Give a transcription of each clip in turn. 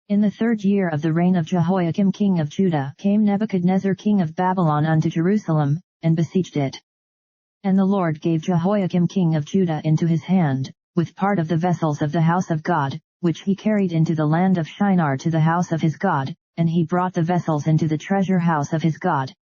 In the 3rd year of the reign of Jehoiakim king of Judah came Nebuchadnezzar king of Babylon unto Jerusalem, and besieged it. And the Lord gave Jehoiakim king of Judah into his hand, with part of the vessels of the house of God, which he carried into the land of Shinar to the house of his God, and he brought the vessels into the treasure house of his God.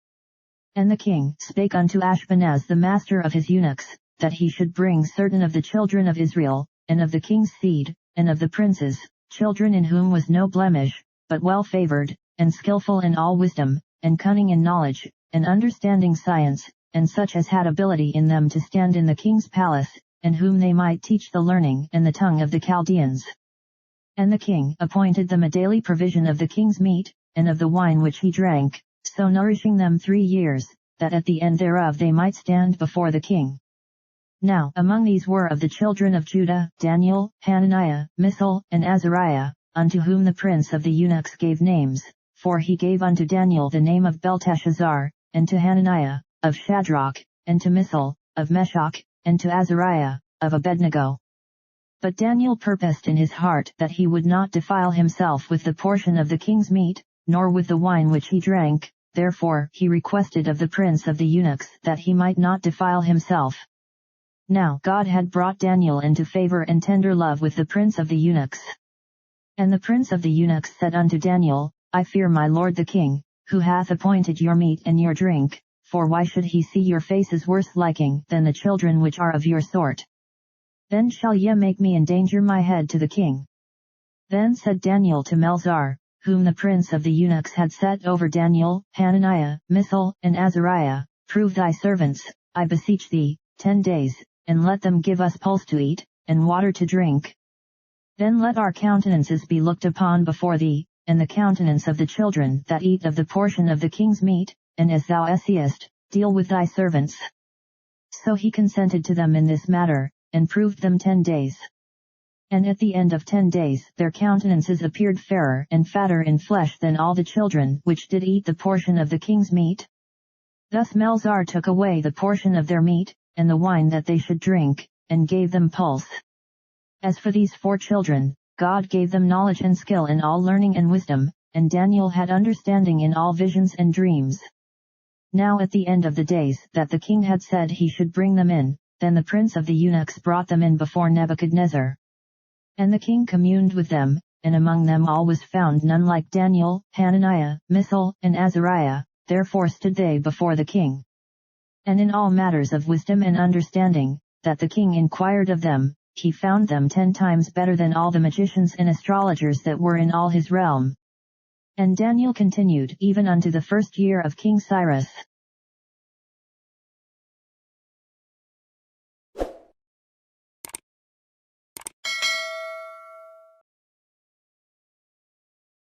And the king spake unto Ashpenaz the master of his eunuchs, that he should bring certain of the children of Israel, and of the king's seed, and of the princes, children in whom was no blemish, but well favored, and skillful in all wisdom, and cunning in knowledge, and understanding science, and such as had ability in them to stand in the king's palace, and whom they might teach the learning and the tongue of the Chaldeans. And the king appointed them a daily provision of the king's meat, and of the wine which he drank, so nourishing them 3 years, that at the end thereof they might stand before the king. Now among these were of the children of Judah, Daniel, Hananiah, Mishael, and Azariah, unto whom the prince of the eunuchs gave names, for he gave unto Daniel the name of Belteshazzar, and to Hananiah, of Shadrach, and to Mishael, of Meshach, and to Azariah, of Abednego. But Daniel purposed in his heart that he would not defile himself with the portion of the king's meat, nor with the wine which he drank, therefore he requested of the prince of the eunuchs that he might not defile himself. Now God had brought Daniel into favor and tender love with the prince of the eunuchs. And the prince of the eunuchs said unto Daniel, I fear my lord the king, who hath appointed your meat and your drink, for why should he see your faces worse liking than the children which are of your sort? Then shall ye make me endanger my head to the king. Then said Daniel to Melzar, whom the prince of the eunuchs had set over Daniel, Hananiah, Mishael, and Azariah, prove thy servants, I beseech thee, 10 days, and let them give us pulse to eat, and water to drink. Then let our countenances be looked upon before thee, and the countenance of the children that eat of the portion of the king's meat, and as thou seest, deal with thy servants. So he consented to them in this matter, and proved them 10 days. And at the end of 10 days their countenances appeared fairer and fatter in flesh than all the children which did eat the portion of the king's meat. Thus Melzar took away the portion of their meat, and the wine that they should drink, and gave them pulse. As for these 4 children, God gave them knowledge and skill in all learning and wisdom, and Daniel had understanding in all visions and dreams. Now at the end of the days that the king had said he should bring them in, then the prince of the eunuchs brought them in before Nebuchadnezzar. And the king communed with them, and among them all was found none like Daniel, Hananiah, Mishael, and Azariah, therefore stood they before the king. And in all matters of wisdom and understanding, that the king inquired of them, he found them 10 times better than all the magicians and astrologers that were in all his realm. And Daniel continued even unto the 1st year of King Cyrus.